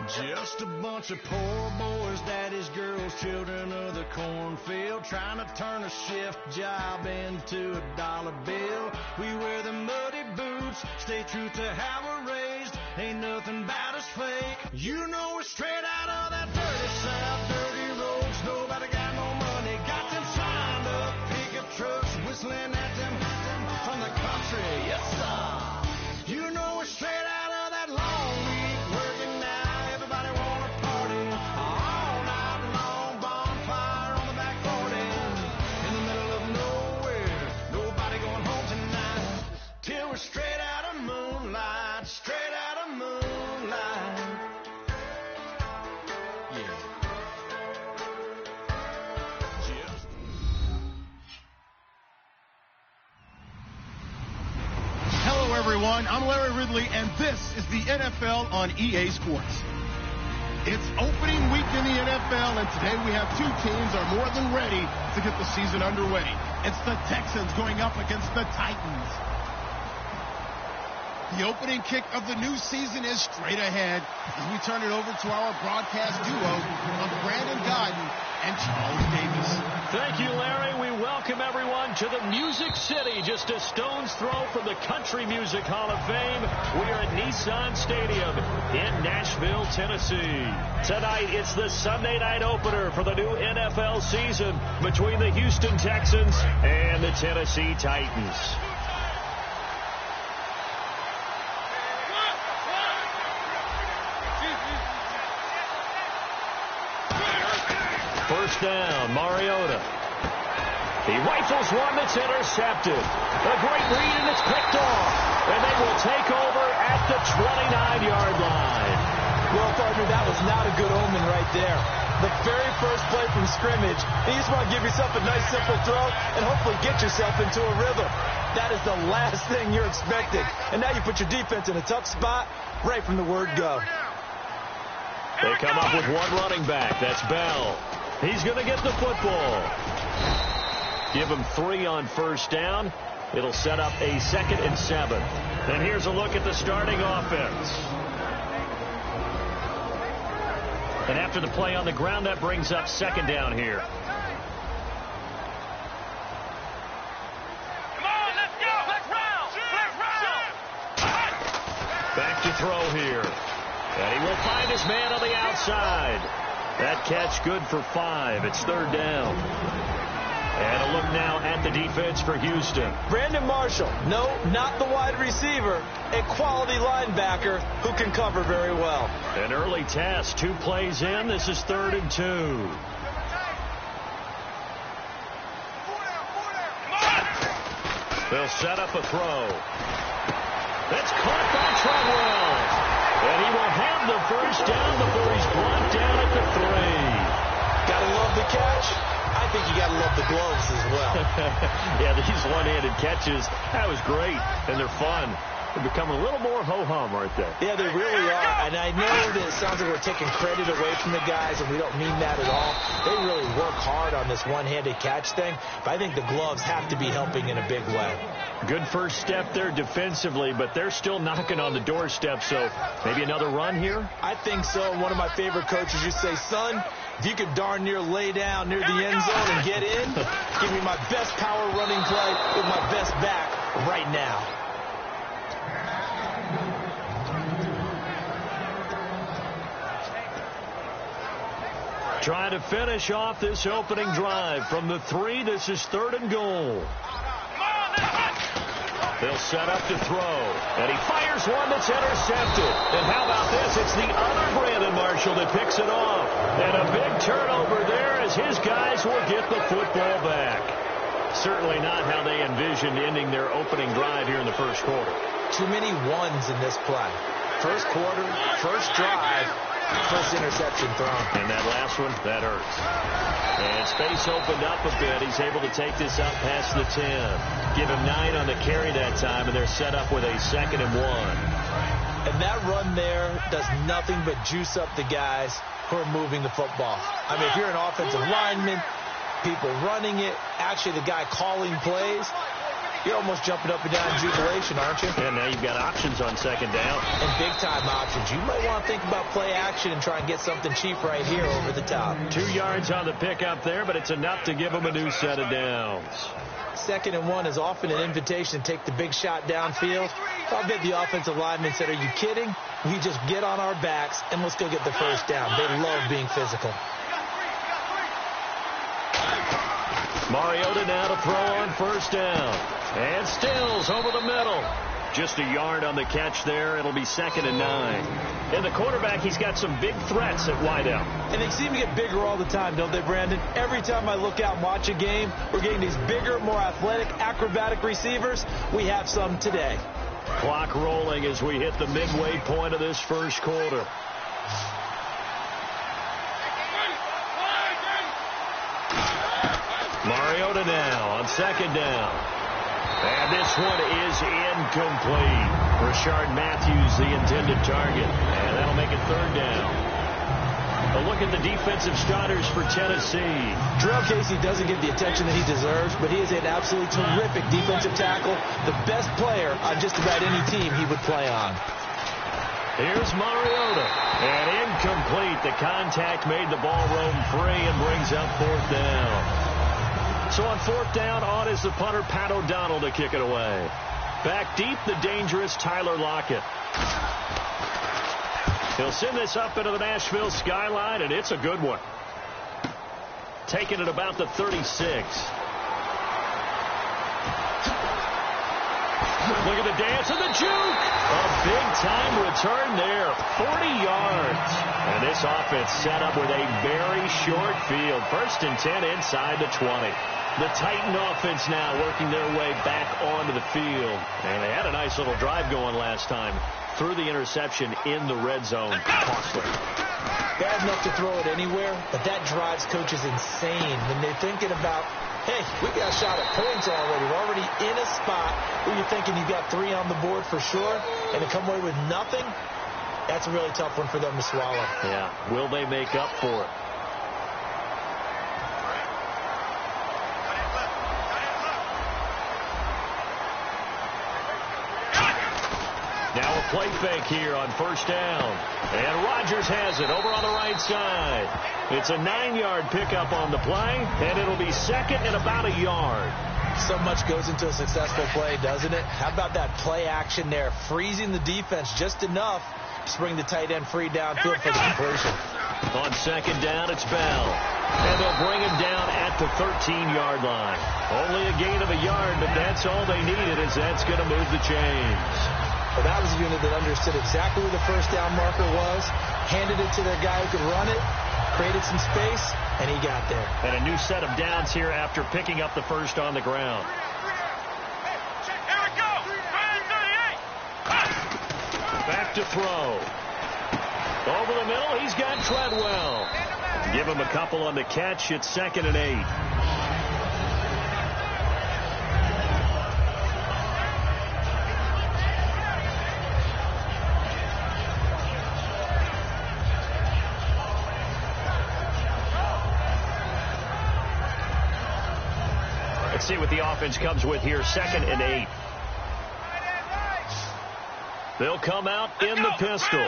Just a bunch of poor boys, daddy's girls, children of the cornfield, trying to turn a shift job into a dollar bill. We wear the muddy boots, stay true to how we're raised. Ain't nothing about us fake. You know we're straight out of that dirty south, dirty roads. Nobody got no money, got them signed up pickup trucks, whistling at them from the country. Yes, sir. You know we're straight out of that long week working now. Everybody wanna party all night long. Bonfire on the back 40 in the middle of nowhere. Nobody going home tonight till we're straight out of moonlight. Straight out of moonlight. Yeah. Hello, everyone. I'm Larry Ridley, and this is the NFL on EA Sports. It's opening week in the NFL, and today we have two teams that are more than ready to get the season underway. It's the Texans going up against the Titans. The opening kick of the new season is straight ahead as we turn it over to our broadcast duo of Brandon Godden and Charles Davis. Thank you, Larry. We welcome everyone to the Music City, just a stone's throw from the Country Music Hall of Fame. We are at Nissan Stadium in Nashville, Tennessee. Tonight, it's the Sunday night opener for the new NFL season between the Houston Texans and the Tennessee Titans. First down, Mariota. He rifles one that's intercepted. A great read, and it's picked off. And they will take over at the 29-yard line. Well, partner, that was not a good omen right there. The very first play from scrimmage, you just want to give yourself a nice, simple throw and hopefully get yourself into a rhythm. That is the last thing you're expecting. And now you put your defense in a tough spot right from the word go. They come up with one running back. That's Bell. He's going to get the football. Give him 3 on first down. It'll set up a 2nd and 7. And here's a look at the starting offense. And after the play on the ground, that brings up 2nd down here. Come on, let's go. Let's round. Back to throw here. And he will find his man on the outside. That catch good for 5. It's 3rd down. And a look now at the defense for Houston. Brandon Marshall, no, not the wide receiver, a quality linebacker who can cover very well. An early test, 2 plays in. This is 3rd and 2. They'll set up a throw. That's caught by Treadwell. And he will have the first down before he's brought down at the 3. Gotta love the catch. I think you gotta love the gloves as well. Yeah, these one-handed catches, that was great, and they're fun. They become a little more ho-hum, aren't they? Yeah, they really are. And I know that it sounds like we're taking credit away from the guys, and we don't mean that at all. They really work hard on this one-handed catch thing, but I think the gloves have to be helping in a big way. Good first step there defensively, but they're still knocking on the doorstep, so maybe another run here? I think so. One of my favorite coaches used to say, son, if you could darn near lay down near the end zone and get in, give me my best power running play with my best back right now. Trying to finish off this opening drive from the 3. This is 3rd and goal. They'll set up to throw. And he fires one that's intercepted. And how about this? It's the other Brandon Marshall that picks it off. And a big turnover there as his guys will get the football back. Certainly not how they envisioned ending their opening drive here in the first quarter. Too many ones in this play. First quarter, first drive, first interception thrown. And that last one, that hurts. And space opened up a bit. He's able to take this out past the 10. Give him 9 on the carry that time, and they're set up with a 2nd and 1. And that run there does nothing but juice up the guys who are moving the football. I mean, if you're an offensive lineman, people running it, actually the guy calling plays, you're almost jumping up and down in jubilation, aren't you? And now you've got options on second down. And big-time options. You might want to think about play action and try and get something cheap right here over the top. 2 yards on the pickup there, but it's enough to give them a new set of downs. 2nd and 1 is often an invitation to take the big shot downfield. I bet the offensive lineman said, are you kidding? We just get on our backs and let's go get the first down. They love being physical. Mariota now to throw on first down. And Stills over the middle. Just a yard on the catch there. It'll be 2nd and 9. And the quarterback, he's got some big threats at wideout. And they seem to get bigger all the time, don't they, Brandon? Every time I look out and watch a game, we're getting these bigger, more athletic, acrobatic receivers. We have some today. Clock rolling as we hit the midway point of this first quarter. Mariota now on second down. And this one is incomplete. Rashard Matthews, the intended target. And that'll make it 3rd down. A look at the defensive starters for Tennessee. Jarrell Casey doesn't get the attention that he deserves, but he is an absolutely terrific defensive tackle. The best player on just about any team he would play on. Here's Mariota. And incomplete. The contact made the ball roam free and brings up 4th down. So on 4th down, on is the punter, Pat O'Donnell, to kick it away. Back deep, the dangerous Tyler Lockett. He'll send this up into the Nashville skyline, and it's a good one. Taking it about the 36. Look at the dance and the juke. A big-time return there, 40 yards. And this offense set up with a very short field. 1st and 10 inside the 20. The Titan offense now working their way back onto the field. And they had a nice little drive going last time. Threw the interception in the red zone. Costly. Bad enough to throw it anywhere, but that drives coaches insane when they're thinking about, hey, we got a shot at points already. We're already in a spot where you're thinking you've got 3 on the board for sure, and to come away with nothing, that's a really tough one for them to swallow. Yeah. Will they make up for it? Now a play fake here on first down. And Rodgers has it over on the right side. It's a 9-yard pickup on the play, and it'll be 2nd and about a yard. So much goes into a successful play, doesn't it? How about that play action there? Freezing the defense just enough to bring the tight end free downfield for the completion. On 2nd down, it's Bell. And they'll bring him down at the 13-yard line. Only a gain of a yard, but that's all they needed, as that's going to move the chains. Well, that was a unit that understood exactly where the first down marker was, handed it to their guy who could run it, created some space, and he got there. And a new set of downs here after picking up the first on the ground. Here we go. 38. Back to throw. Over the middle, he's got Treadwell. Give him a couple on the catch. It's 2nd and 8. Let's see what the offense comes with here. 2nd and 8. They'll come out in the pistol.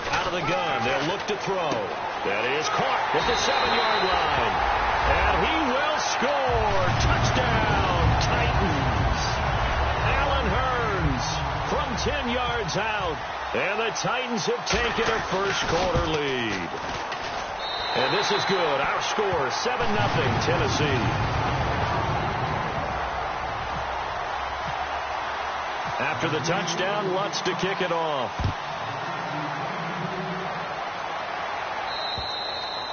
Out of the gun. They'll look to throw. That is caught at the 7-yard line. And he will score. Touchdown, Titans. Allen Hurns from 10 yards out. And the Titans have taken a first quarter lead. And this is good. Our score, 7-0 Tennessee. After the touchdown, Lutz to kick it off.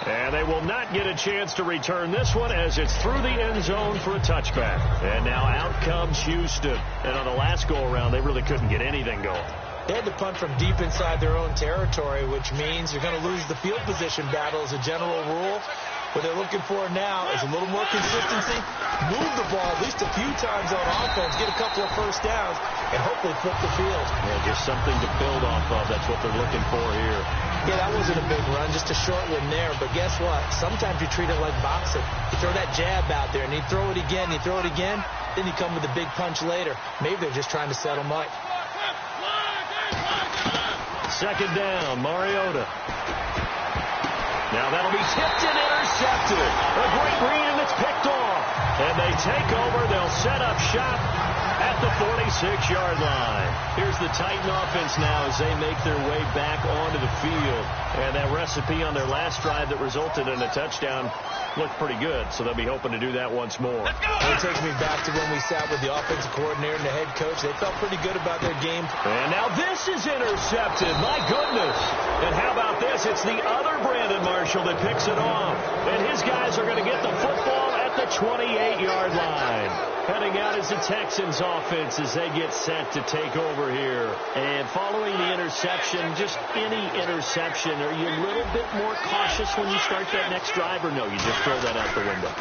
And they will not get a chance to return this one as it's through the end zone for a touchback. And now out comes Houston. And on the last go-around, they really couldn't get anything going. They had to punt from deep inside their own territory, which means you're going to lose the field position battle as a general rule. What they're looking for now is a little more consistency, move the ball at least a few times on offense, get a couple of first downs, and hopefully flip the field. Yeah, just something to build off of. That's what they're looking for here. Yeah, that wasn't a big run, just a short one there. But guess what? Sometimes you treat it like boxing. You throw that jab out there, and you throw it again, then you come with a big punch later. Maybe they're just trying to settle Mike. Second down, Mariota. Now that'll be tipped and intercepted. A great read, and it's picked off. And they take over. They'll set up shop at the 46-yard line. Here's the Titan offense now as they make their way back onto the field. And that recipe on their last drive that resulted in a touchdown looked pretty good, so they'll be hoping to do that once more. It takes me back to when we sat with the offensive coordinator and the head coach. They felt pretty good about their game. And now this is intercepted. My goodness. And how about this? It's the other Brandon Marshall that picks it off. And his guys are going to get the football at the 28-yard line. Heading out is the Texans offense as they get set to take over here. And following the interception, just any interception, are you a little bit more cautious when you start that next drive, or no, you just throw that out the window?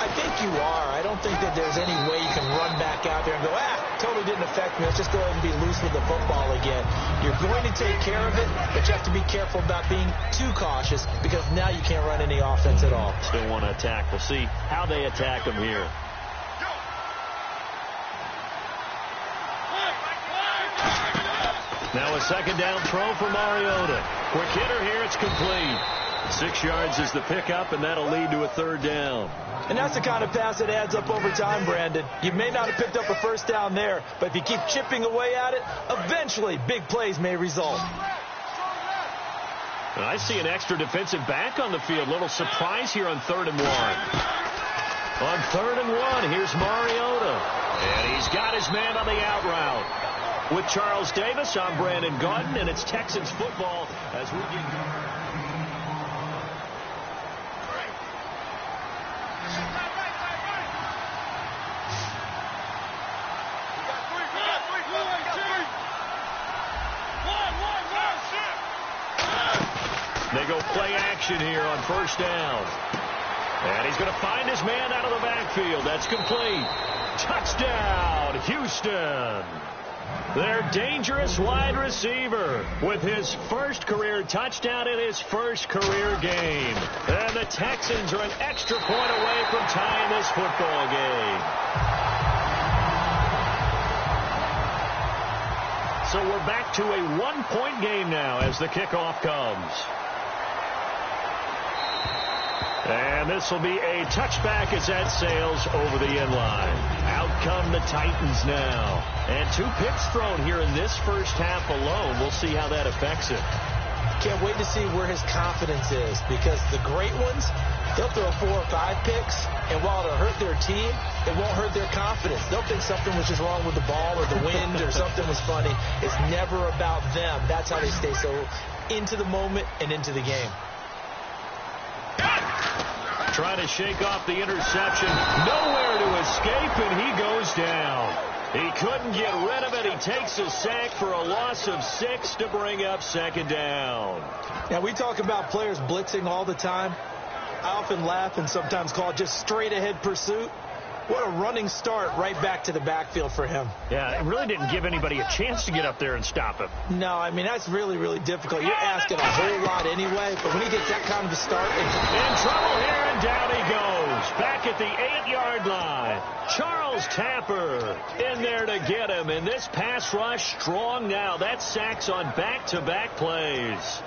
I think you are. I don't think that there's any way you can run back out there and go, totally didn't affect me. Let's just go ahead and be loose with the football again. You're going to take care of it, but you have to be careful about being too cautious because now you can't run any offense at all. Still want to attack. We'll see how they attack them here. Now a second down throw for Mariota. Quick hitter here. It's complete. 6 yards is the pickup, and that'll lead to a third down. And that's the kind of pass that adds up over time, Brandon. You may not have picked up a first down there, but if you keep chipping away at it, eventually big plays may result. And I see an extra defensive back on the field. Little surprise here on 3rd and 1. On 3rd and 1, here's Mariota. And he's got his man on the out route. With Charles Davis, I'm Brandon Gaudin, and it's Texans football as we get going. They go play action here on first down. And he's going to find his man out of the backfield. That's complete. Touchdown, Houston. Their dangerous wide receiver with his first career touchdown in his first career game. And the Texans are an extra point away from tying this football game. So we're back to a 1-point game now as the kickoff comes. And this will be a touchback as that sails over the end line. Out come the Titans now. And 2 picks thrown here in this first half alone. We'll see how that affects it. Can't wait to see where his confidence is, because the great ones, they'll throw 4 or 5 picks, and while it'll hurt their team, it won't hurt their confidence. They'll think something was just wrong with the ball or the wind or something was funny. It's never about them. That's how they stay so into the moment and into the game. Trying to shake off the interception. Nowhere to escape, and he goes down. He couldn't get rid of it. He takes a sack for a loss of 6 to bring up second down. Now, we talk about players blitzing all the time. I often laugh and sometimes call it just straight-ahead pursuit. What a running start right back to the backfield for him. Yeah, it really didn't give anybody a chance to get up there and stop him. No, I mean, that's really, really difficult. You're asking a whole lot anyway, but when he gets that kind of a start... In trouble here, and down he goes. Back at the 8-yard line. Charles Tapper in there to get him, and this pass rush strong now. That's sacks on back-to-back plays.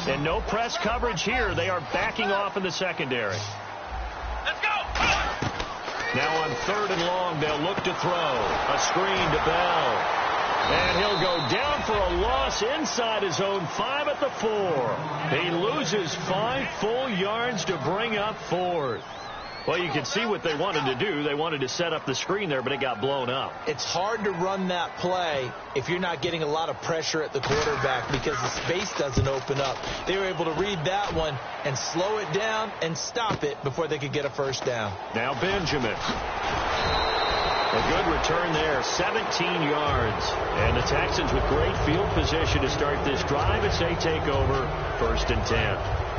And no press coverage here. They are backing off in the secondary. Now on 3rd and long, they'll look to throw. A screen to Bell. And he'll go down for a loss inside his own 5 at the 4. He loses 5 full yards to bring up 4th. Well, you can see what they wanted to do. They wanted to set up the screen there, but it got blown up. It's hard to run that play if you're not getting a lot of pressure at the quarterback because the space doesn't open up. They were able to read that one and slow it down and stop it before they could get a first down. Now Benjamin. A good return there, 17 yards. And the Texans with great field position to start this drive as they take over 1st and 10.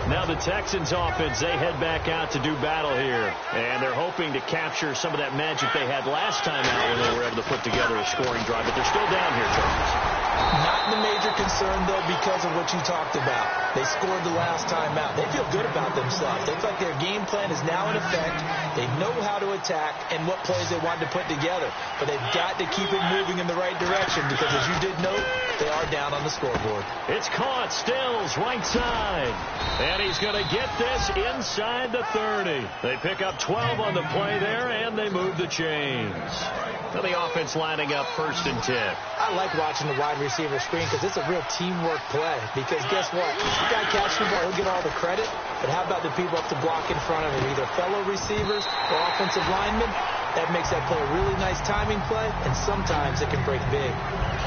Now the Texans offense, they head back out to do battle here. And they're hoping to capture some of that magic they had last time out when they were able to put together a scoring drive. But they're still down here, Charles. Not the major concern, though, because of what you talked about. They scored the last time out. They feel good about themselves. They feel like their game plan is now in effect. They know how to attack and what plays they want to put together. But they've got to keep it moving in the right direction because, as you did note, they are down on the scoreboard. It's caught. Stills, right side. And he's going to get this inside the 30. They pick up 12 on the play there, and they move the chains. Now the offense lining up 1st and 10. I like watching the wide receiver screen because it's a real teamwork play. Because guess what? The guy catching the ball, he'll get all the credit. But how about the people up to block in front of him, either fellow receivers or offensive linemen? That makes that play a really nice timing play, and sometimes it can break big.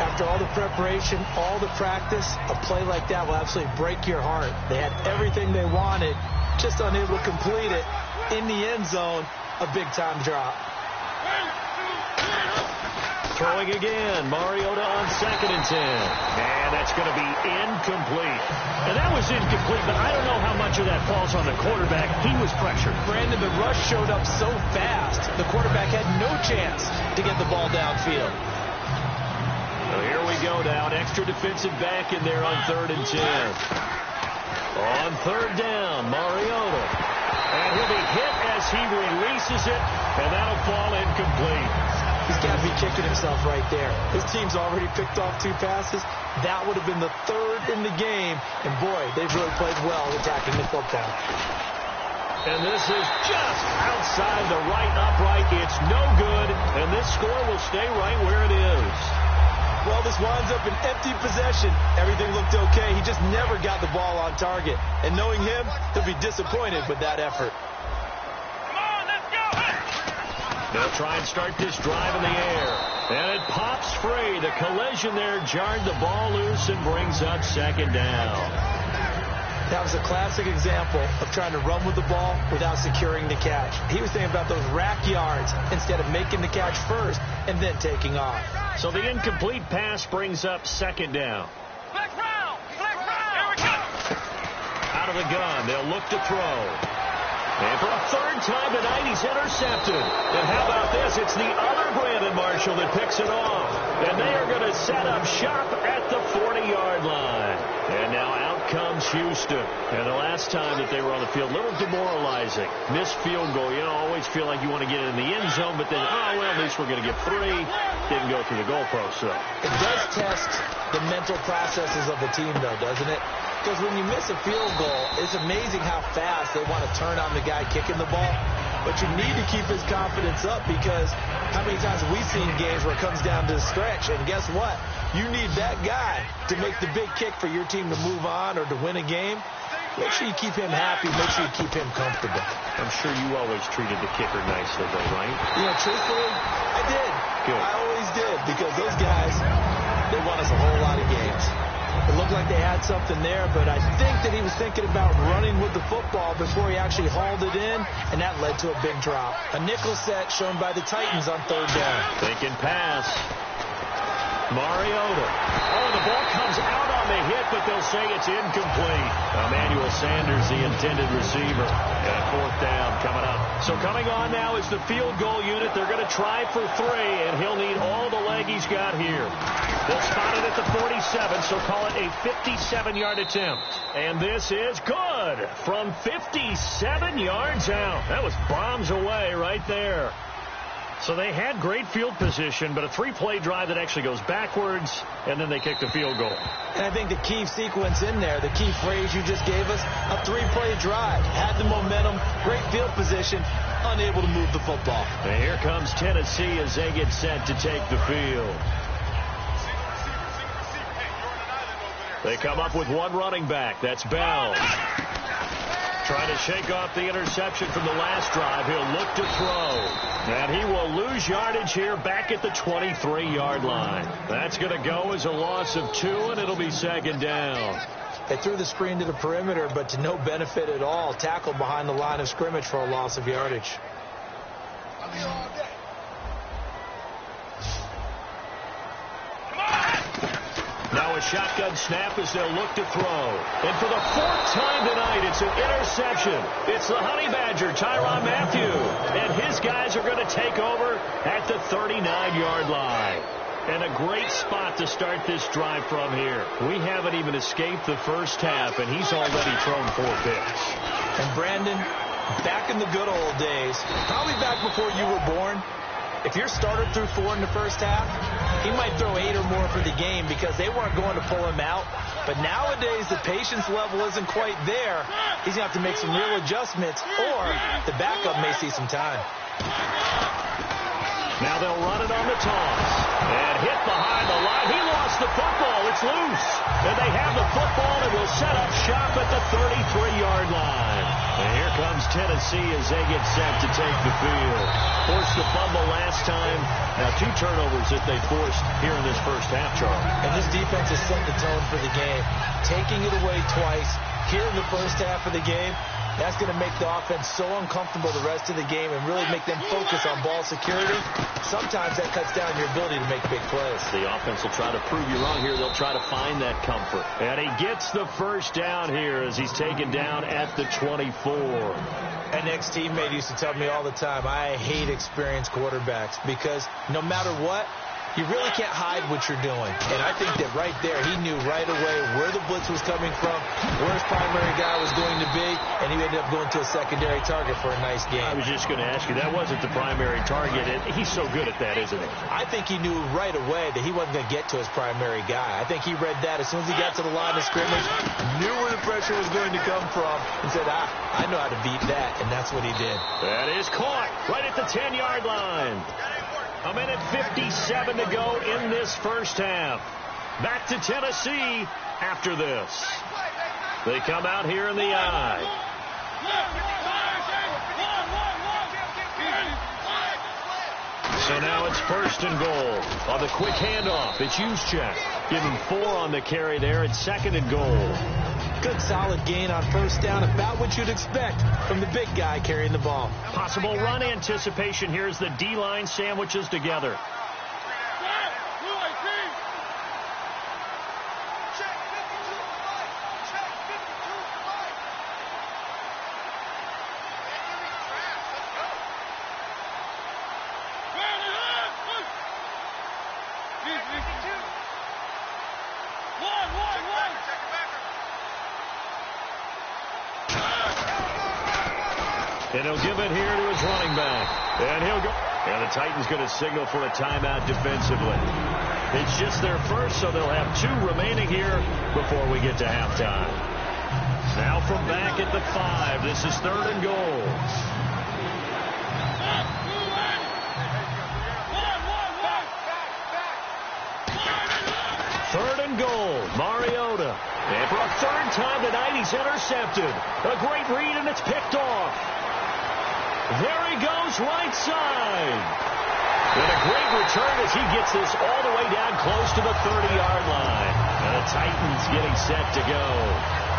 After all the preparation, all the practice, a play like that will absolutely break your heart. They had everything they wanted, just unable to complete it. In the end zone, a big-time drop. Throwing again, Mariota on 2nd and 10. And that's going to be incomplete. And that was incomplete, but I don't know how much of that falls on the quarterback. He was pressured. Brandon, the rush showed up so fast, the quarterback had no chance to get the ball downfield. So here we go now, an extra defensive back in there on 3rd and 10. On 3rd down, Mariota. And he'll be hit as he releases it, and that'll fall incomplete. He's got to be kicking himself right there. His team's already picked off 2 passes. That would have been the 3rd in the game. And, boy, they've really played well attacking the football. And this is just outside the right upright. It's no good, and this score will stay right where it is. Well, this winds up an empty possession. Everything looked okay. He just never got the ball on target. And knowing him, he'll be disappointed with that effort. They'll try and start this drive in the air. And it pops free. The collision there jarred the ball loose and brings up 2nd down. That was a classic example of trying to run with the ball without securing the catch. He was thinking about those rack yards instead of making the catch first and then taking off. So the incomplete pass brings up 2nd down. Flex round! Flex round! Here we go! Out of the gun. They'll look to throw. And for a 3rd time tonight, he's intercepted. And how about this? It's the other Brandon Marshall that picks it off. And they are going to set up shop at the 40-yard line. And now out comes Houston. And the last time that they were on the field, a little demoralizing. Missed field goal. You know, always feel like you want to get it in the end zone, but then, oh, well, at least we're going to get 3. Didn't go through the goalpost, though. It does test the mental processes of the team, though, doesn't it? Because when you miss a field goal, it's amazing how fast they want to turn on the guy kicking the ball. But you need to keep his confidence up because how many times have we seen games where it comes down to the stretch? And guess what? You need that guy to make the big kick for your team to move on or to win a game. Make sure you keep him happy. Make sure you keep him comfortable. I'm sure you always treated the kicker nicely, though, right? You know, truthfully, I did. Good. I always did because those guys, they won us a whole lot of games. It looked like they had something there, but I think that he was thinking about running with the football before he actually hauled it in, and that led to a big drop. A nickel set shown by the Titans on 3rd down. Thinking pass. Mariota. Oh, the ball comes out on the hit, but they'll say it's incomplete. Emmanuel Sanders, the intended receiver. And 4th down coming up. So coming on now is the field goal unit. They're going to try for 3, and he'll need all the leg he's got here. They'll spot it at the 47, so call it a 57-yard attempt. And this is good from 57 yards out. That was bombs away right there. So they had great field position, but a 3-play drive that actually goes backwards, and then they kick the field goal. And I think the key sequence in there, the key phrase you just gave us, a 3-play drive. Had the momentum, great field position, unable to move the football. And here comes Tennessee as they get set to take the field. They come up with 1 running back. That's Bell. Trying to shake off the interception from the last drive. He'll look to throw. And he will lose yardage here back at the 23-yard line. That's going to go as a loss of 2, and it'll be 2nd down. They threw the screen to the perimeter, but to no benefit at all. Tackled behind the line of scrimmage for a loss of yardage. Now a shotgun snap as they'll look to throw. And for the 4th time tonight, it's an interception. It's the Honey Badger, Tyrann Mathieu. And his guys are going to take over at the 39-yard line. And a great spot to start this drive from here. We haven't even escaped the first half, and he's already thrown 4 picks. And Brandon, back in the good old days, probably back before you were born, if your starter threw 4 in the first half, he might throw 8 or more for the game because they weren't going to pull him out. But nowadays, the patience level isn't quite there. He's going to have to make some real adjustments, or the backup may see some time. Now they'll run it on the toss. And hit behind the line. He lost the football. It's loose. And they have the football and will set up shop at the 33-yard line. And here comes Tennessee as they get set to take the field. Forced the fumble last time. Now 2 turnovers that they forced here in this first half, Charlie. And this defense has set the tone for the game. Taking it away twice here in the first half of the game, that's going to make the offense so uncomfortable the rest of the game and really make them focus on ball security. Sometimes that cuts down your ability to make big plays. The offense will try to prove you wrong here. They'll try to find that comfort. And he gets the first down here as he's taken down at the 24. An ex-teammate used to tell me all the time, I hate experienced quarterbacks because no matter what, you really can't hide what you're doing. And I think that right there, he knew right away where the blitz was coming from, where his primary guy was going to be, and he ended up going to a secondary target for a nice game. I was just going to ask you, that wasn't the primary target. He's so good at that, isn't he? I think he knew right away that he wasn't going to get to his primary guy. I think he read that as soon as he got to the line of scrimmage, knew where the pressure was going to come from, and said, I know how to beat that, and that's what he did. That is caught right at the 10-yard line. A minute 57 to go in this first half. Back to Tennessee after this. They come out here in the I. So now it's 1st and goal. On the quick handoff, it's Juszczyk. Give him 4 on the carry there. It's 2nd and goal. Good solid gain on 1st down, about what you'd expect from the big guy carrying the ball. Possible run anticipation here as the D-line sandwiches together. And he'll give it here to his running back. And he'll go. And the Titans going to signal for a timeout defensively. It's just their first, so they'll have 2 remaining here before we get to halftime. Now from back at the 5, this is 3rd and goal. Third and goal, Mariota. And for a 3rd time tonight, he's intercepted. A great read, and it's picked off. There he goes, right side. And a great return as he gets this all the way down close to the 30-yard line. And the Titans getting set to go.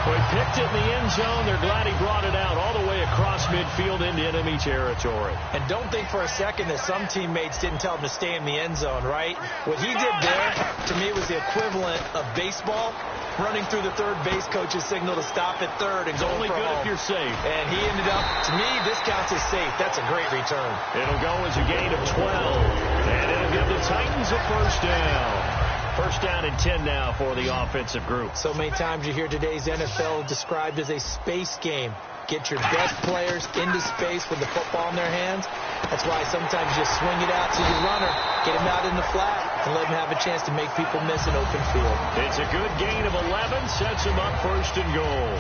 Well, he picked it in the end zone. They're glad he brought it out all the way across midfield into enemy territory. And don't think for a second that some teammates didn't tell him to stay in the end zone, right? What he did there, to me, was the equivalent of baseball running through the third base coach's signal to stop at third and go only good home. If you're safe. And he ended up, to me, this counts as safe. That's a great return. It'll go as a gain of 12. And it'll give the Titans a 1st down. 1st down and 10 now for the offensive group. So many times you hear today's NFL described as a space game. Get your best players into space with the football in their hands. That's why sometimes you swing it out to your runner, get him out in the flat, and let him have a chance to make people miss an open field. It's a good gain of 11, sets him up 1st and goal.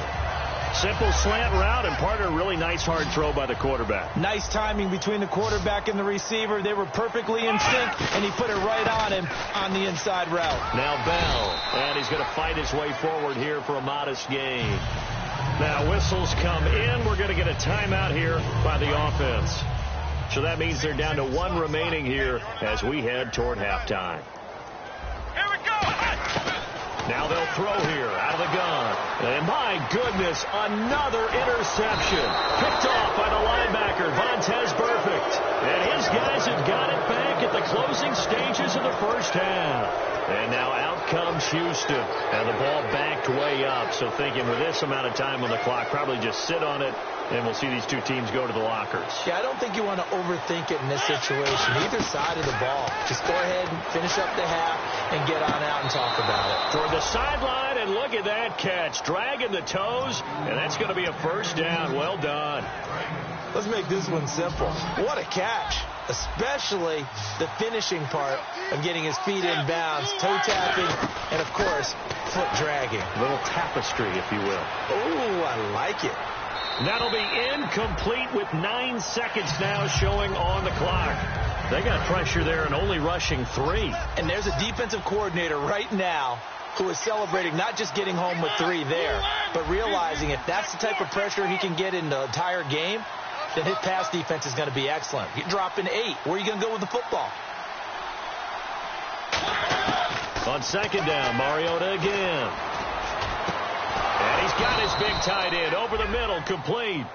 Simple slant route, and part of a really nice hard throw by the quarterback. Nice timing between the quarterback and the receiver. They were perfectly in sync, and he put it right on him on the inside route. Now Bell, and he's going to fight his way forward here for a modest gain. Now whistles come in. We're going to get a timeout here by the offense. So that means they're down to 1 remaining here as we head toward halftime. Here we go. Now they'll throw here out of the gun. And my goodness, another interception. Picked off by the linebacker, Vontaze Burfict. And his guys have got it back at the closing stages of the first half. And now out comes Houston. And the ball backed way up. So thinking with this amount of time on the clock, probably just sit on it, and we'll see these two teams go to the lockers. Yeah, I don't think you want to overthink it in this situation. Either side of the ball. Just go ahead and finish up the half and get on out and talk about it. For the sideline, and look at that catch. Dragging the toes, and that's going to be a first down. Well done. Let's make this one simple. What a catch. Especially the finishing part of getting his feet in bounds, toe tapping, and, of course, foot dragging. A little tapestry, if you will. Oh, I like it. That'll be incomplete with 9 seconds now showing on the clock. They got pressure there and only rushing 3. And there's a defensive coordinator right now who is celebrating not just getting home with 3 there, but realizing if that's the type of pressure he can get in the entire game, then his pass defense is going to be excellent. You're dropping 8. Where are you going to go with the football? On second down, Mariota again. And he's got his big tight end over the middle, complete.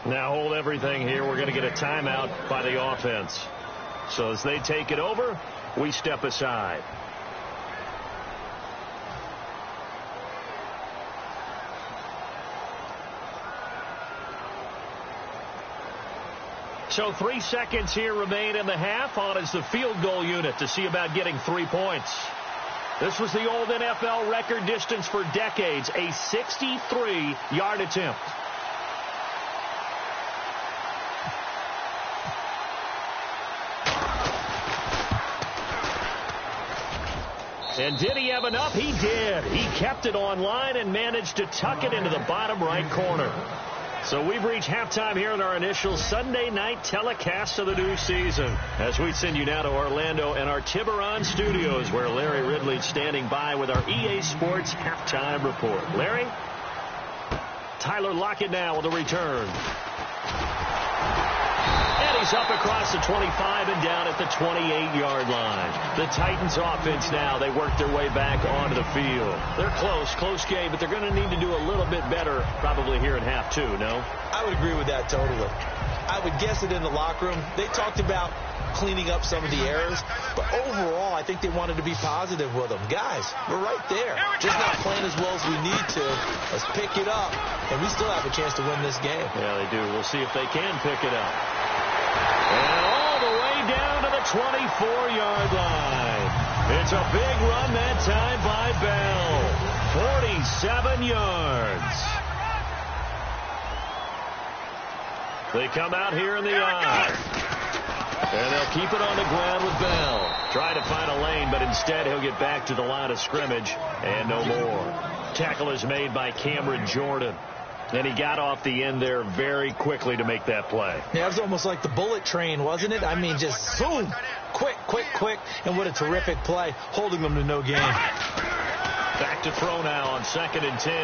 Now hold everything here. We're going to get a timeout by the offense. So as they take it over, we step aside. So 3 seconds here remain in the half. On is the field goal unit to see about getting 3 points. This was the old NFL record distance for decades, a 63-yard attempt. And did he have enough? He did. He kept it on line and managed to tuck it into the bottom right corner. So we've reached halftime here in our initial Sunday night telecast of the new season. As we send you now to Orlando and our Tiburon studios, where Larry Ridley's standing by with our EA Sports halftime report. Larry? Tyler Lockett now with a return. And he's up across the 25 and down at the 28-yard line. The Titans offense now, they work their way back onto the field. They're close game, but they're going to need to do a little bit better probably here in half 2, no? I would agree with that totally. I would guess it in the locker room. They talked about cleaning up some of the errors, but overall I think they wanted to be positive with them. Guys, we're right there. Just not playing as well as we need to. Let's pick it up, and we still have a chance to win this game. Yeah, they do. We'll see if they can pick it up. And all the way down to the 24-yard line. It's a big run that time by Bell. 47 yards. They come out here in the I. And they'll keep it on the ground with Bell. Try to find a lane, but instead he'll get back to the line of scrimmage. And no more. Tackle is made by Cameron Jordan. And he got off the end there very quickly to make that play. Yeah, it was almost like the bullet train, wasn't it? I mean, just boom, quick. And what a terrific play, holding them to no gain. Back to throw now on 2nd and 10.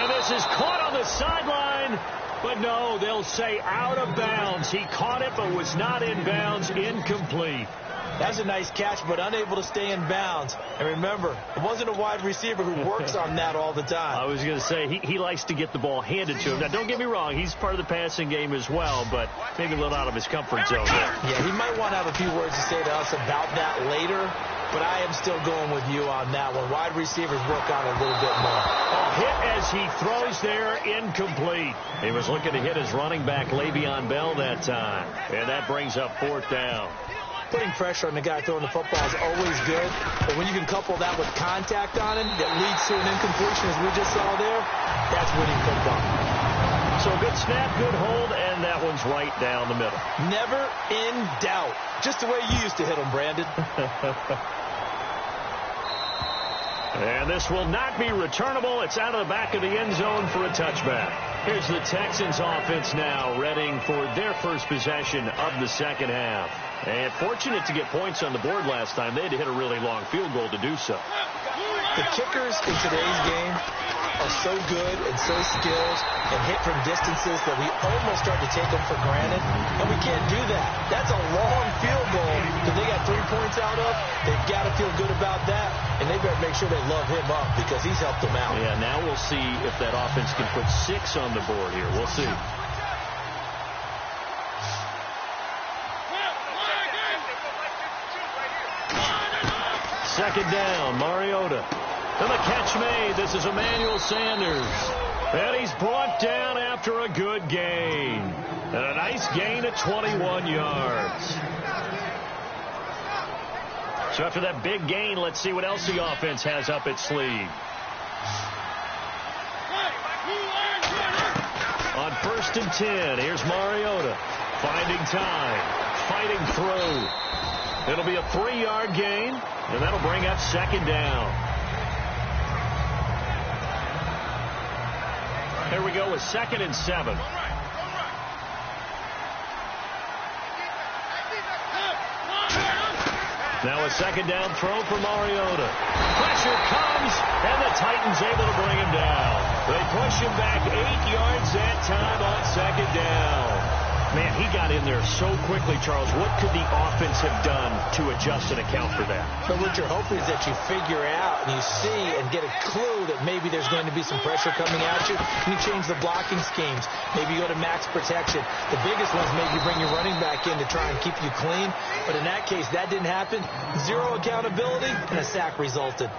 And this is caught on the sideline. But no, they'll say out of bounds. He caught it but was not in bounds. Incomplete. That's a nice catch, but unable to stay in bounds. And remember, it wasn't a wide receiver who works on that all the time. I was going to say, he likes to get the ball handed to him. Now, don't get me wrong. He's part of the passing game as well, but maybe a little out of his comfort zone there. Yeah, he might want to have a few words to say to us about that later, but I am still going with you on that one. Wide receivers work on it a little bit more. A hit as he throws there, incomplete. He was looking to hit his running back, Le'Veon Bell, that time. And that brings up 4th down. Putting pressure on the guy throwing the football is always good, but when you can couple that with contact on him that leads to an incompletion, as we just saw there, that's winning football. So good snap, good hold, and that one's right down the middle. Never in doubt. Just the way you used to hit them, Brandon. And this will not be returnable. It's out of the back of the end zone for a touchback. Here's the Texans offense now, readying for their first possession of the second half. And fortunate to get points on the board last time. They had to hit a really long field goal to do so. The kickers in today's game are so good and so skilled and hit from distances that we almost start to take them for granted. And we can't do that. That's a long field goal that they got 3 points out of. They've got to feel good about that. And they better make sure they love him up because he's helped them out. Yeah, now we'll see if that offense can put 6 on the board here. We'll see. second down. Mariota. And the catch made. This is Emmanuel Sanders. And he's brought down after a good gain. And a nice gain of 21 yards. So after that big gain, let's see what else the offense has up its sleeve. On 1st and 10, here's Mariota. Finding time. Fighting through. It'll be a 3-yard gain, and that'll bring up second down. Here we go with 2nd and 7. Now a second down throw for Mariota. Pressure comes, and the Titans able to bring him down. They push him back 8 yards that time on second down. Man, he got in there so quickly, Charles. What could the offense have done to adjust and account for that? But what you're hoping is that you figure out and you see and get a clue that maybe there's going to be some pressure coming at you. And you change the blocking schemes. Maybe you go to max protection. The biggest ones, maybe you bring your running back in to try and keep you clean. But in that case, that didn't happen. Zero accountability, and a sack resulted.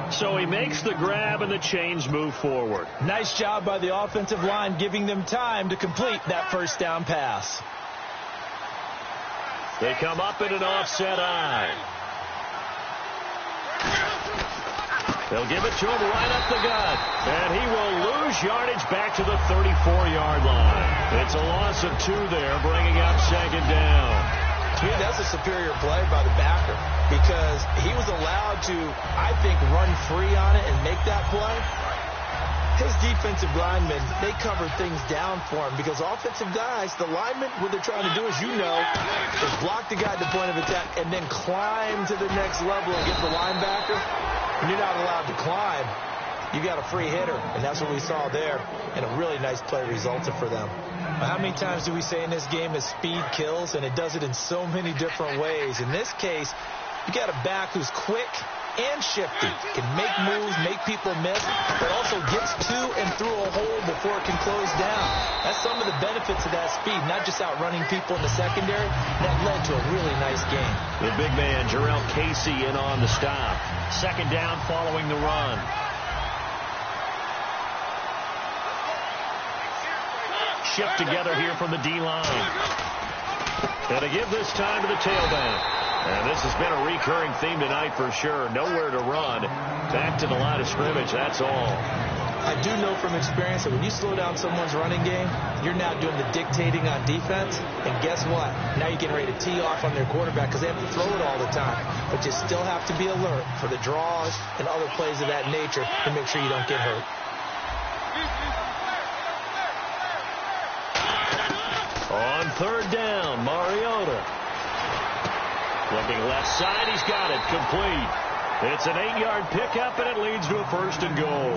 So he makes the grab, and the chains move forward. Nice job by the offensive line, giving them time to complete that first down pass. They come up in an offset eye. They'll give it to him right up the gut. And he will lose yardage back to the 34-yard line. It's a loss of 2 there, bringing up second down. To me, that's a superior play by the backer because he was allowed to, I think, run free on it and make that play. His defensive linemen, they covered things down for him because offensive guys, the linemen, what they're trying to do, as you know, is block the guy at the point of attack and then climb to the next level and get the linebacker. And you're not allowed to climb. You got a free hitter, and that's what we saw there. And a really nice play resulted for them. How many times do we say in this game is speed kills, and it does it in so many different ways. In this case, you got a back who's quick and shifty, can make moves, make people miss, but also gets to and through a hole before it can close down. That's some of the benefits of that speed, not just outrunning people in the secondary. That led to a really nice game. The big man, Jarrell Casey, in on the stop. Second down following the run. Shift together here from the D-line. And to give this time to the tailback. And this has been a recurring theme tonight for sure. Nowhere to run. Back to the line of scrimmage, that's all. I do know from experience that when you slow down someone's running game, you're now doing the dictating on defense. And guess what? Now you're getting ready to tee off on their quarterback because they have to throw it all the time. But you still have to be alert for the draws and other plays of that nature to make sure you don't get hurt. On third down, Mariota. Looking left side, he's got it. Complete. It's an 8-yard pickup, and it leads to a 1st and goal.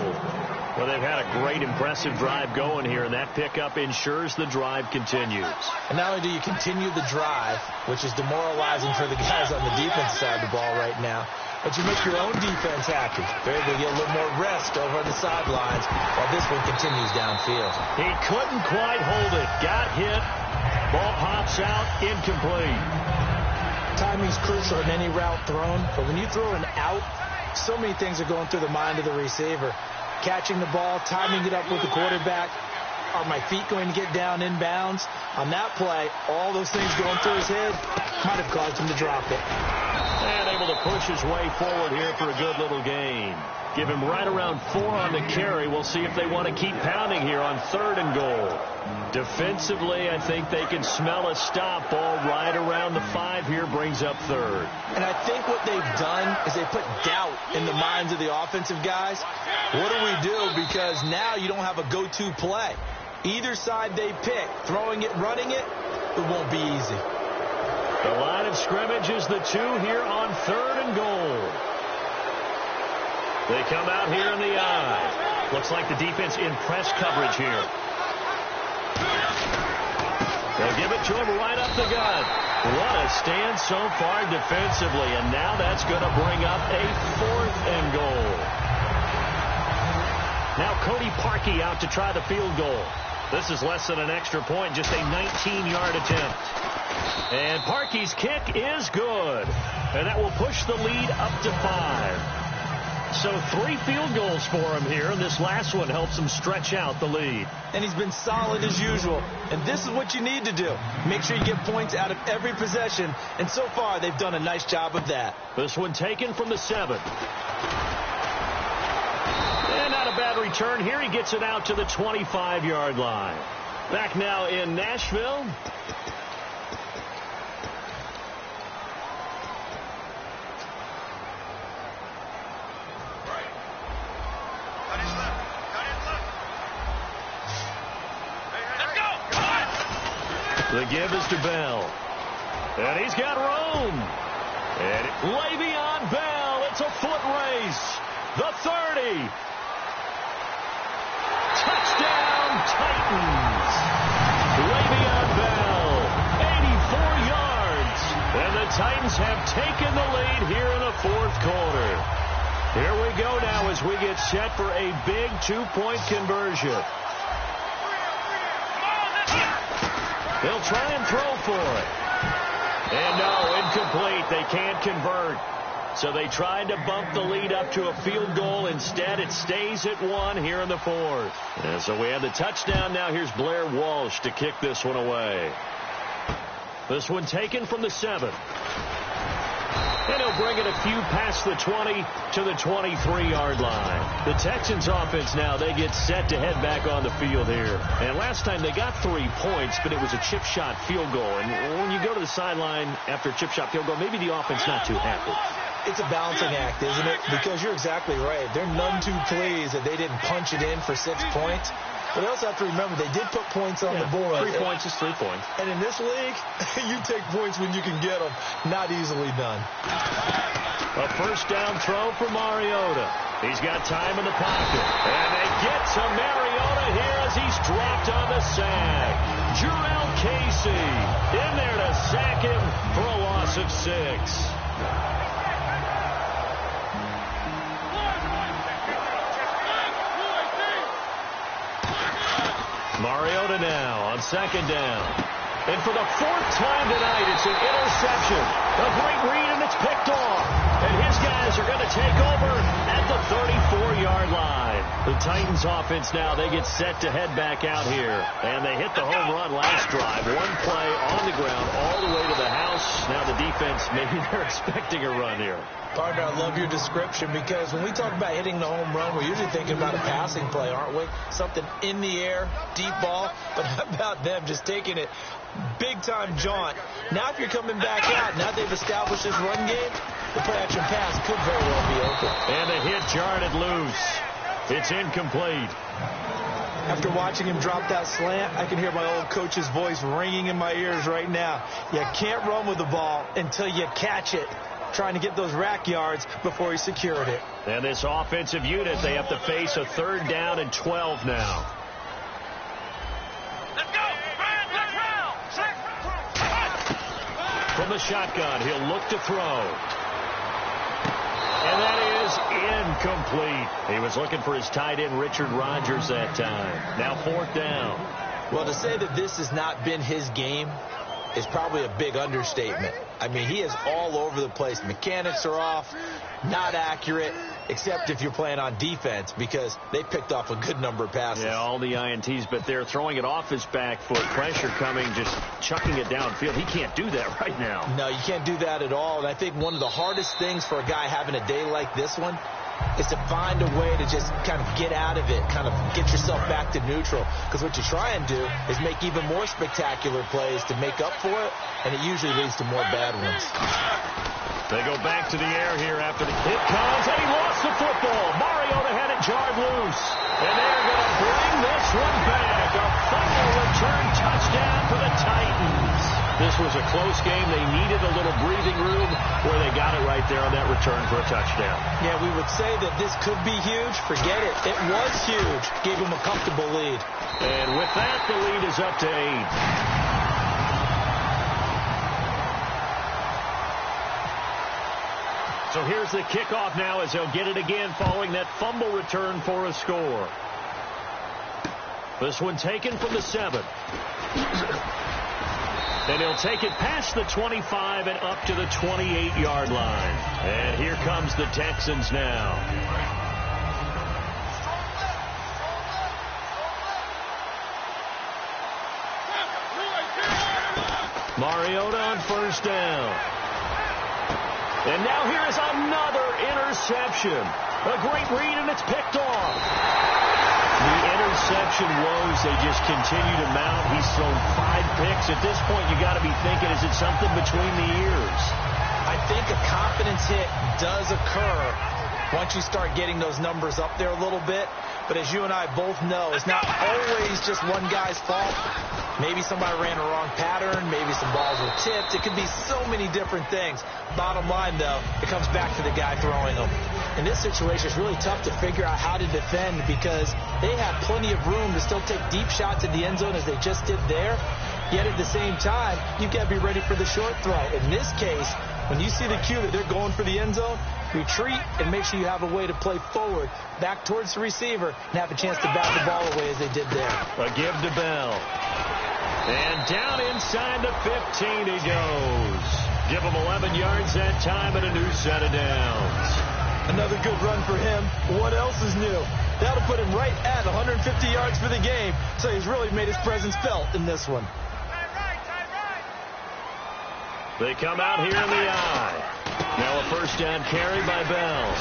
Well, they've had a great, impressive drive going here, and that pickup ensures the drive continues. And not only do you continue the drive, which is demoralizing for the guys on the defense side of the ball right now, but you make your own defense happy. They're able to get a little more rest over on the sidelines while this one continues downfield. He couldn't quite hold it. Got hit. Ball pops out. Incomplete. Timing's crucial in any route thrown, but when you throw an out, so many things are going through the mind of the receiver. Catching the ball, timing it up with the quarterback. Are my feet going to get down inbounds? On that play, all those things going through his head might have caused him to drop it. And able to push his way forward here for a good little gain. Give him right around 4 on the carry. We'll see if they want to keep pounding here on 3rd and goal. Defensively, I think they can smell a stop. Ball right around the 5 here, brings up 3rd. And I think what they've done is they put doubt in the minds of the offensive guys. What do we do? Because now you don't have a go-to play. Either side they pick, throwing it, running it, it won't be easy. The line of scrimmage is the 2 here on 3rd and goal. They come out here in the eye. Looks like the defense in press coverage here. They'll give it to him right up the gut. What a stand so far defensively, and now that's going to bring up a 4th and goal. Now Cody Parkey out to try the field goal. This is less than an extra point, just a 19-yard attempt. And Parkey's kick is good. And that will push the lead up to 5. So 3 field goals for him here, and this last one helps him stretch out the lead. And he's been solid as usual. And this is what you need to do. Make sure you get points out of every possession. And so far, they've done a nice job of that. This one taken from the 7. And not a bad return here. He gets it out to the 25-yard line. Back now in Nashville. The give is to Bell. And he's got room. And Le'Veon Bell. It's a foot race. The 30. Touchdown, Titans. Le'Veon Bell. 84 yards. And the Titans have taken the lead here in the 4th quarter. Here we go now as we get set for a big 2-point conversion. They'll try and throw for it. And no, incomplete. They can't convert. So they tried to bump the lead up to a field goal. Instead, it stays at 1 here in the 4th. And so we have the touchdown. Now here's Blair Walsh to kick this one away. This one taken from the 7. And he'll bring it a few past the 20 to the 23-yard line. The Texans offense now, they get set to head back on the field here. And last time they got 3 points, but it was a chip shot field goal. And when you go to the sideline after a chip shot field goal, maybe the offense not too happy. It's a balancing act, isn't it? Because you're exactly right. They're none too pleased that they didn't punch it in for 6 points. But they also have to remember they did put points on the board. 3 points is 3 points. And in this league, you take points when you can get them. Not easily done. A first down throw for Mariota. He's got time in the pocket. And they get to Mariota here as he's dropped on the sack. Jurrell Casey in there to sack him for a loss of 6. Mariota now on 2nd down. And for the 4th time tonight, it's an interception. A great read, and it's picked off. And his guys are going to take over at the 34-yard line. The Titans offense now, they get set to head back out here. And they hit the home run last drive. 1 play on the ground all the way to the house. Now the defense, maybe they're expecting a run here. Partner, I love your description because when we talk about hitting the home run, we're usually thinking about a passing play, aren't we? Something in the air, deep ball. But how about them just taking it big-time jaunt? Now if you're coming back out, now they've established this run game, the play-action pass could very well be open. And the hit jarred it loose. It's incomplete. After watching him drop that slant, I can hear my old coach's voice ringing in my ears right now. You can't run with the ball until you catch it. Trying to get those rack yards before he secured it. And this offensive unit, they have to face a 3rd down and 12 now. Let's go! From the shotgun, he'll look to throw. And that is incomplete. He was looking for his tight end, Richard Rodgers, that time. Now 4th down. Well, to say that this has not been his game is probably a big understatement. I mean, he is all over the place. Mechanics are off, not accurate, except if you're playing on defense because they picked off a good number of passes. Yeah, all the INTs, but they're throwing it off his back foot. Pressure coming, just chucking it downfield. He can't do that right now. No, you can't do that at all. And I think one of the hardest things for a guy having a day like this one is to find a way to just kind of get out of it, kind of get yourself back to neutral. Because what you try and do is make even more spectacular plays to make up for it, and it usually leads to more bad ones. They go back to the air here after the hit comes, and he lost the football. Mariota had it jarred loose, and they're going to bring this one back. A fumble return touchdown for the Titans. This was a close game. They needed a little breathing room where they got it right there on that return for a touchdown. Yeah, we would say that this could be huge. Forget it. It was huge. Gave him a comfortable lead. And with that, the lead is up to 8. So here's the kickoff now as they'll get it again following that fumble return for a score. This one taken from the 7. And he'll take it past the 25 and up to the 28-yard line. And here comes the Texans now. Mariota on first down. And now here is another interception. A great read, and it's picked off. The interception woes, they just continue to mount. He's thrown 5 picks. At this point, you got to be thinking, is it something between the ears? I think a confidence hit does occur once you start getting those numbers up there a little bit. But as you and I both know, it's not always just one guy's fault. Maybe somebody ran a wrong pattern. Maybe some balls were tipped. It could be so many different things. Bottom line, though, it comes back to the guy throwing them. In this situation, it's really tough to figure out how to defend because they have plenty of room to still take deep shots at the end zone as they just did there. Yet at the same time, you've got to be ready for the short throw. In this case, when you see the cue that they're going for the end zone, retreat and make sure you have a way to play forward, back towards the receiver, and have a chance to bat the ball away as they did there. A give to Bell. And down inside the 15 he goes. Give him 11 yards that time and a new set of downs. Another good run for him. What else is new? That'll put him right at 150 yards for the game, so he's really made his presence felt in this one. They come out here in the eye. Now a first down carry by Bell.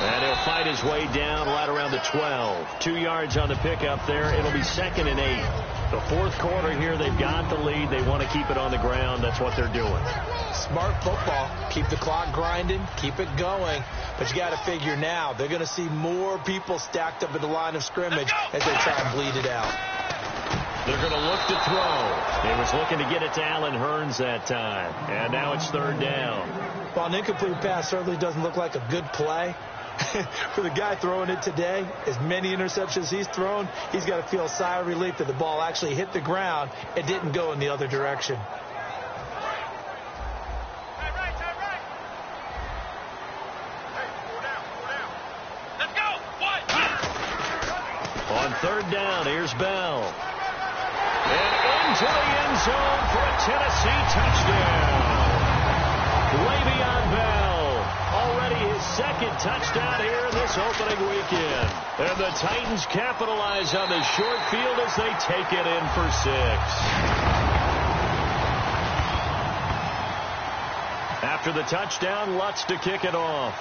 And he'll fight his way down right around the 12. 2 yards on the pickup there. It'll be 2nd and 8. The fourth quarter here, they've got the lead. They want to keep it on the ground. That's what they're doing. Smart football. Keep the clock grinding. Keep it going. But you got to figure now, they're going to see more people stacked up at the line of scrimmage as they try and bleed it out. They're going to look to throw. He was looking to get it to Allen Hurns that time. And now it's 3rd down. Well, an incomplete pass certainly doesn't look like a good play. For the guy throwing it today, as many interceptions he's thrown, he's got to feel a sigh of relief that the ball actually hit the ground and didn't go in the other direction. Let's go. What? On 3rd down, here's Bell. And into the end zone for a Tennessee touchdown. Le'Veon Bell. Already his 2nd touchdown here in this opening weekend. And the Titans capitalize on the short field as they take it in for 6. After the touchdown, Lutz to kick it off.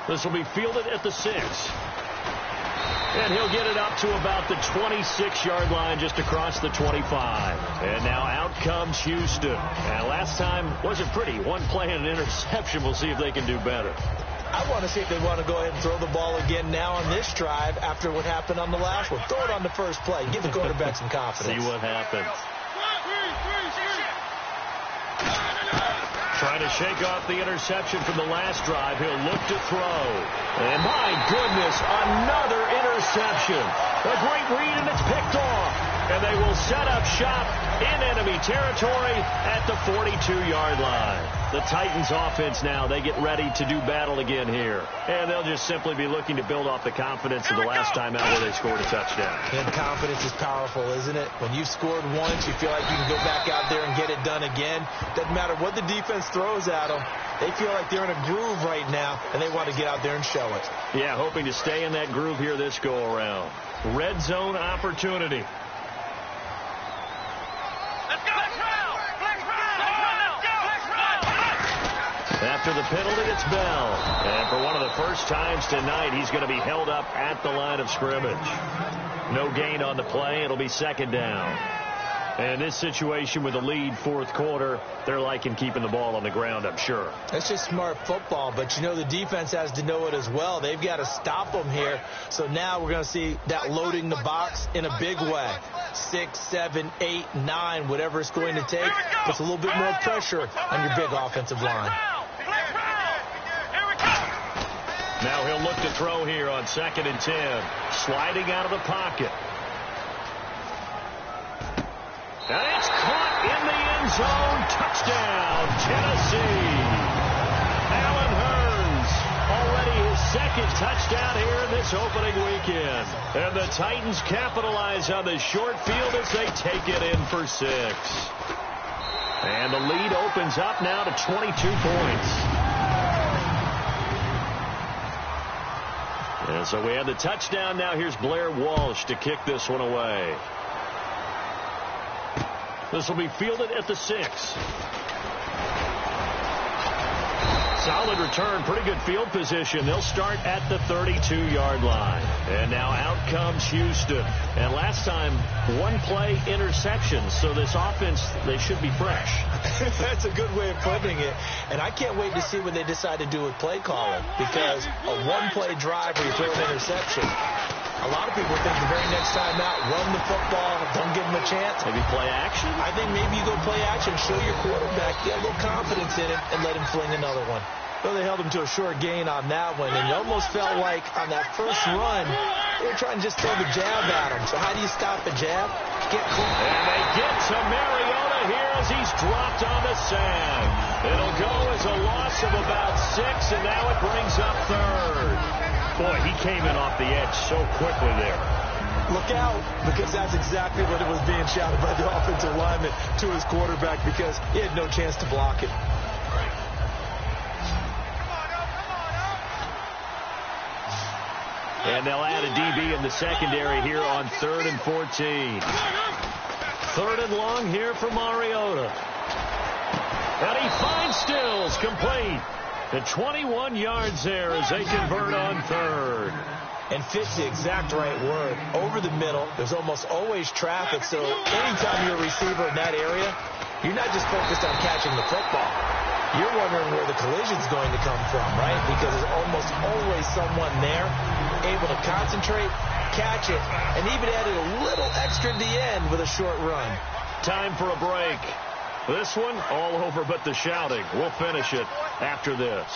This will be fielded at the 6. And he'll get it up to about the 26-yard line just across the 25. And now out comes Houston. And last time wasn't pretty. One play and an interception. We'll see if they can do better. I want to see if they want to go ahead and throw the ball again now on this drive after what happened on the last one. Throw it on the first play. Give the quarterback some confidence. See what happens. Trying to shake off the interception from the last drive. He'll look to throw. And my goodness, another interception. A great read, and it's picked off. And they will set up shop in enemy territory at the 42-yard line. The Titans offense now, they get ready to do battle again here. And they'll just simply be looking to build off the confidence of the last time out where they scored a touchdown. And confidence is powerful, isn't it? When you've scored once, you feel like you can go back out there and get it done again. Doesn't matter what the defense throws at them. They feel like they're in a groove right now, and they want to get out there and show it. Yeah, hoping to stay in that groove here this go-around. Red zone opportunity. After the penalty, it's Bell. And for one of the first times tonight, he's going to be held up at the line of scrimmage. No gain on the play. It'll be 2nd down. And in this situation with a lead fourth quarter, they're liking keeping the ball on the ground, I'm sure. That's just smart football, but you know the defense has to know it as well. They've got to stop them here. So now we're going to see that loading the box in a big way. 6, 7, 8, 9, whatever it's going to take. Puts a little bit more pressure on your big offensive line. Now he'll look to throw here on 2nd and 10. Sliding out of the pocket. And it's caught in the end zone. Touchdown, Tennessee. Allen Hurns, already his 2nd second touchdown here in this opening weekend. And the Titans capitalize on the short field as they take it in for 6. And the lead opens up now to 22 points. And so we have the touchdown. Now here's Blair Walsh to kick this one away. This will be fielded at the 6. Solid return, pretty good field position. They'll start at the 32-yard line. And now out comes Houston. And last time, one play interception. So this offense, they should be fresh. That's a good way of putting it. And I can't wait to see what they decide to do with play calling. Because a one-play drive where you throw an interception, a lot of people think the very next time out, run the football, don't give them a chance. Maybe play action? I think maybe you go play action, show your quarterback, get a little confidence in it, and let him fling another one. Well, they held him to a short gain on that one, and you almost felt like on that first run, they were trying to just throw the jab at him. So how do you stop a jab? Get close. And they get to Mariota here as he's dropped on the sand. It'll go as a loss of about 6, and now it brings up 3rd. Boy, he came in off the edge so quickly there. Look out, because that's exactly what it was being shouted by the offensive lineman to his quarterback, because he had no chance to block it. And they'll add a DB in the secondary here on 3rd and 14. 3rd and long here for Mariota. And he finds Stills, complete. The 21 yards there as they convert on 3rd. And fits the exact right word. Over the middle, there's almost always traffic, so anytime you're a receiver in that area, you're not just focused on catching the football. You're wondering where the collision's going to come from, right? Because there's almost always someone there able to concentrate, catch it, and even added a little extra at the end with a short run. Time for a break. This one, all over but the shouting. We'll finish it after this.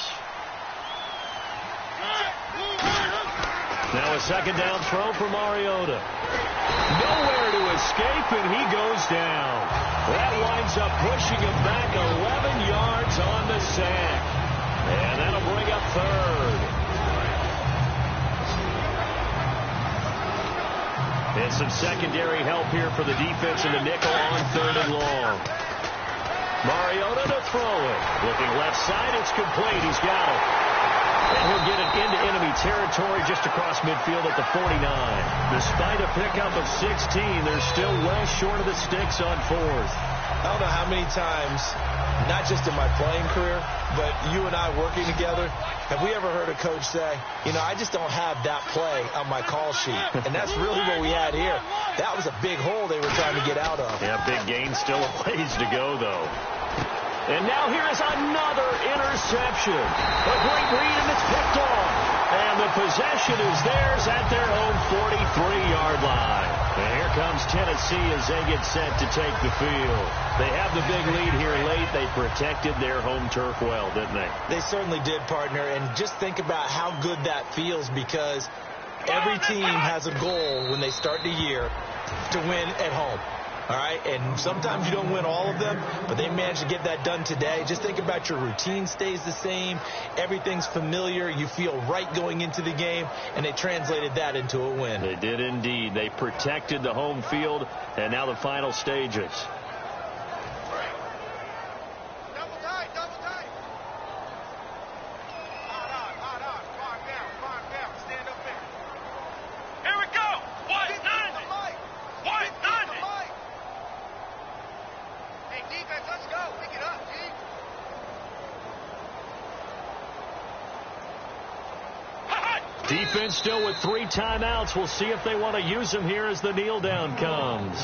Now a second down throw for Mariota. Nowhere to escape, and he goes down. That winds up pushing him back 11 yards on the sack. And that'll bring up 3rd. And some secondary help here for the defense in the nickel on 3rd and long. Mariota to throw it. Looking left side, it's complete. He's got it. And he'll get it into enemy territory just across midfield at the 49. Despite a pickup of 16, they're still well short of the sticks on 4th. I don't know how many times, not just in my playing career, but you and I working together, have we ever heard a coach say, you know, I just don't have that play on my call sheet. And that's really what we had here. That was a big hole they were trying to get out of. Yeah, big gain, still a ways to go, though. And now here is another interception. A great read, and it's picked off. And the possession is theirs at their own 43-yard line. And here comes Tennessee as they get set to take the field. They have the big lead here late. They protected their home turf well, didn't they? They certainly did, partner. And just think about how good that feels, because every team has a goal when they start the year to win at home. All right, and sometimes you don't win all of them, but they managed to get that done today. Just think about your routine stays the same. Everything's familiar. You feel right going into the game, and they translated that into a win. They did indeed. They protected the home field, and now the final stages. Defense still with 3 timeouts. We'll see if they want to use them here as the kneel down comes.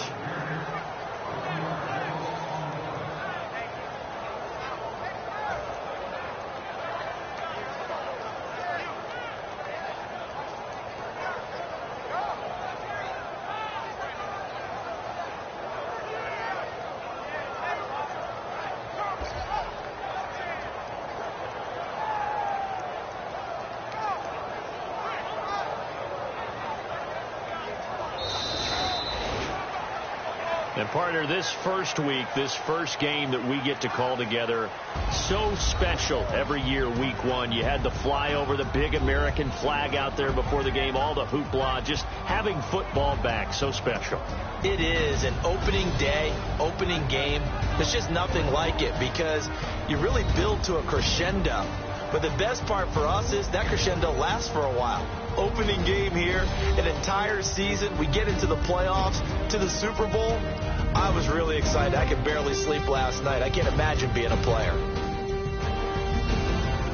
Partner, this first week, this first game that we get to call together, so special every year, week one. You had the flyover, the big American flag out there before the game, all the hoopla, just having football back, so special. It is an opening day, opening game. There's just nothing like it because you really build to a crescendo. But the best part for us is that crescendo lasts for a while. Opening game here, an entire season. We get into the playoffs, to the Super Bowl. I was really excited. I could barely sleep last night. I can't imagine being a player.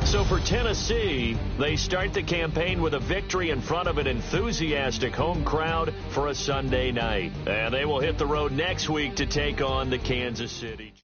So for Tennessee, they start the campaign with a victory in front of an enthusiastic home crowd for a Sunday night. And they will hit the road next week to take on the Kansas City.